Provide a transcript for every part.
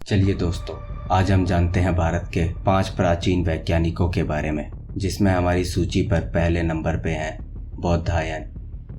चलिए दोस्तों, आज हम जानते हैं भारत के 5 प्राचीन वैज्ञानिकों के बारे में, जिसमें हमारी सूची पर पहले नंबर पे हैं बौधायन।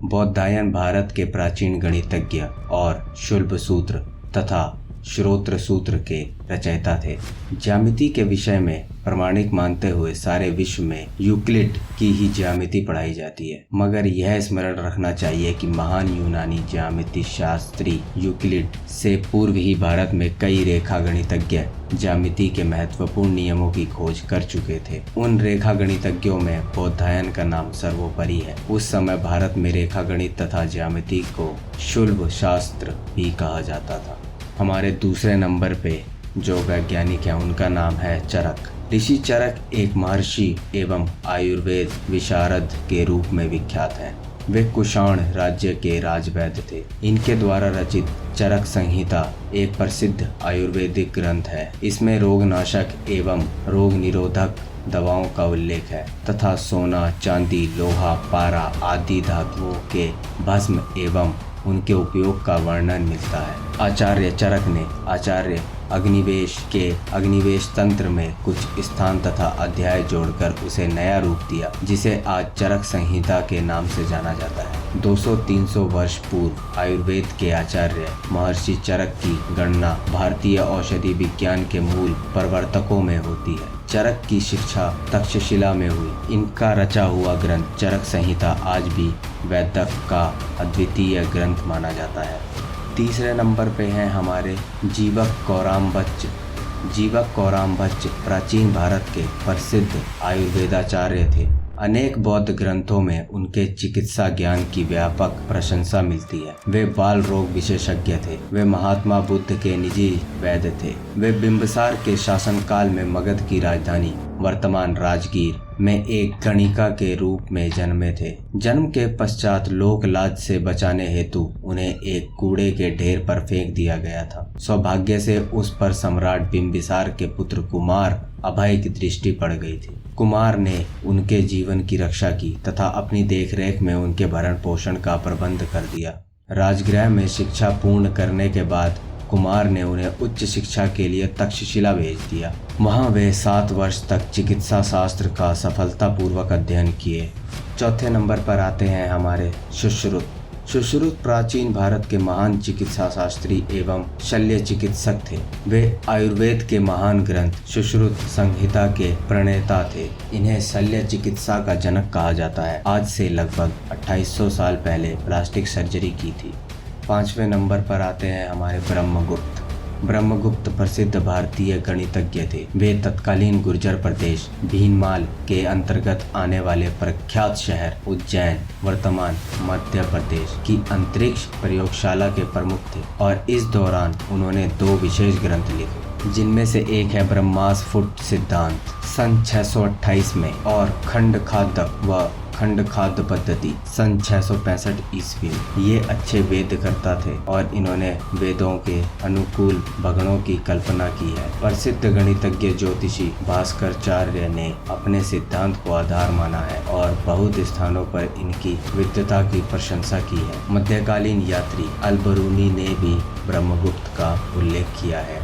बौधायन भारत के प्राचीन गणितज्ञ और शुल्ब सूत्र तथा श्रोत्र सूत्र के रचयिता थे। ज्यामिति के विषय में प्रमाणिक मानते हुए सारे विश्व में यूक्लिड की ही ज्यामिति पढ़ाई जाती है, मगर यह स्मरण रखना चाहिए कि महान यूनानी ज्यामिति शास्त्री यूक्लिड से पूर्व ही भारत में कई रेखा गणितज्ञ ज्यामिति के महत्वपूर्ण नियमों की खोज कर चुके थे। उन रेखा गणितज्ञों में बौधायन का नाम सर्वोपरि है। उस समय भारत में रेखा गणित तथा ज्यामिति को शुल्ब शास्त्र भी कहा जाता था। हमारे दूसरे नंबर पे जो वैज्ञानिक हैं उनका नाम है चरक। ऋषि चरक एक महर्षि एवं आयुर्वेद विशारद के रूप में विख्यात हैं। वे कुषाण राज्य के राजवैद्य थे। इनके द्वारा रचित चरक संहिता एक प्रसिद्ध आयुर्वेदिक ग्रंथ है। इसमें रोगनाशक एवं रोग निरोधक दवाओं का उल्लेख है तथा सोना, चांदी, लोहा, पारा आदि धातुओं के भस्म एवं उनके उपयोग का वर्णन मिलता है। आचार्य चरक ने आचार्य अग्निवेश के अग्निवेश तंत्र में कुछ स्थान तथा अध्याय जोड़कर उसे नया रूप दिया, जिसे आज चरक संहिता के नाम से जाना जाता है। 200-300 वर्ष पूर्व आयुर्वेद के आचार्य महर्षि चरक की गणना भारतीय औषधि विज्ञान के मूल प्रवर्तकों में होती है। चरक की शिक्षा तक्षशिला में हुई। इनका रचा हुआ ग्रंथ चरक संहिता आज भी वैदिक का अद्वितीय ग्रंथ माना जाता है। तीसरे नंबर पे हैं हमारे जीवक कौराम्बच्च। जीवक कौराम्बच्च प्राचीन भारत के प्रसिद्ध आयुर्वेदाचार्य थे। अनेक बौद्ध ग्रंथों में उनके चिकित्सा ज्ञान की व्यापक प्रशंसा मिलती है। वे बाल रोग विशेषज्ञ थे। वे महात्मा बुद्ध के निजी वैद्य थे। वे बिंबिसार के शासनकाल में मगध की राजधानी वर्तमान राजगीर में एक गणिका के रूप में जन्मे थे। जन्म के पश्चात लोक लाज से बचाने हेतु उन्हें एक कूड़े के ढेर पर फेंक दिया गया था। सौभाग्य से उस पर सम्राट बिंबिसार के पुत्र कुमार अभय की दृष्टि पड़ गई थी। कुमार ने उनके जीवन की रक्षा की तथा अपनी देखरेख में उनके भरण पोषण का प्रबंध कर दिया। राजगृह में शिक्षा पूर्ण करने के बाद कुमार ने उन्हें उच्च शिक्षा के लिए तक्षशिला भेज दिया। वहां वे 7 वर्ष तक चिकित्सा शास्त्र का सफलतापूर्वक अध्ययन किए। चौथे नंबर पर आते हैं हमारे सुश्रुत। सुश्रुत प्राचीन भारत के महान चिकित्सा शास्त्री एवं शल्य चिकित्सक थे। वे आयुर्वेद के महान ग्रंथ सुश्रुत संहिता के प्रणेता थे। इन्हें शल्य चिकित्सा का जनक कहा जाता है। आज से लगभग 2800 साल पहले प्लास्टिक सर्जरी की थी। 5वें नंबर पर आते हैं हमारे ब्रह्मगुप्त। ब्रह्मगुप्त प्रसिद्ध भारतीय गणितज्ञ थे। वे तत्कालीन गुर्जर प्रदेश भीनमाल के अंतर्गत आने वाले प्रख्यात शहर उज्जैन वर्तमान मध्य प्रदेश की अंतरिक्ष प्रयोगशाला के प्रमुख थे और इस दौरान उन्होंने 2 विशेष ग्रंथ लिखे, जिनमें से एक है ब्रह्मास्फुट सिद्धांत सन 628 में और खंडखाद्य व खंडखाद्य पद्धति सन 665 ईस्वी में। ये अच्छे वेदकर्ता थे और इन्होंने वेदों के अनुकूल भगणों की कल्पना की है। प्रसिद्ध गणितज्ञ ज्योतिषी भास्कराचार्य ने अपने सिद्धांत को आधार माना है और बहुत स्थानों पर इनकी विद्वता की प्रशंसा की है। मध्यकालीन यात्री अल-बरूनी ने भी ब्रह्मगुप्त का उल्लेख किया है।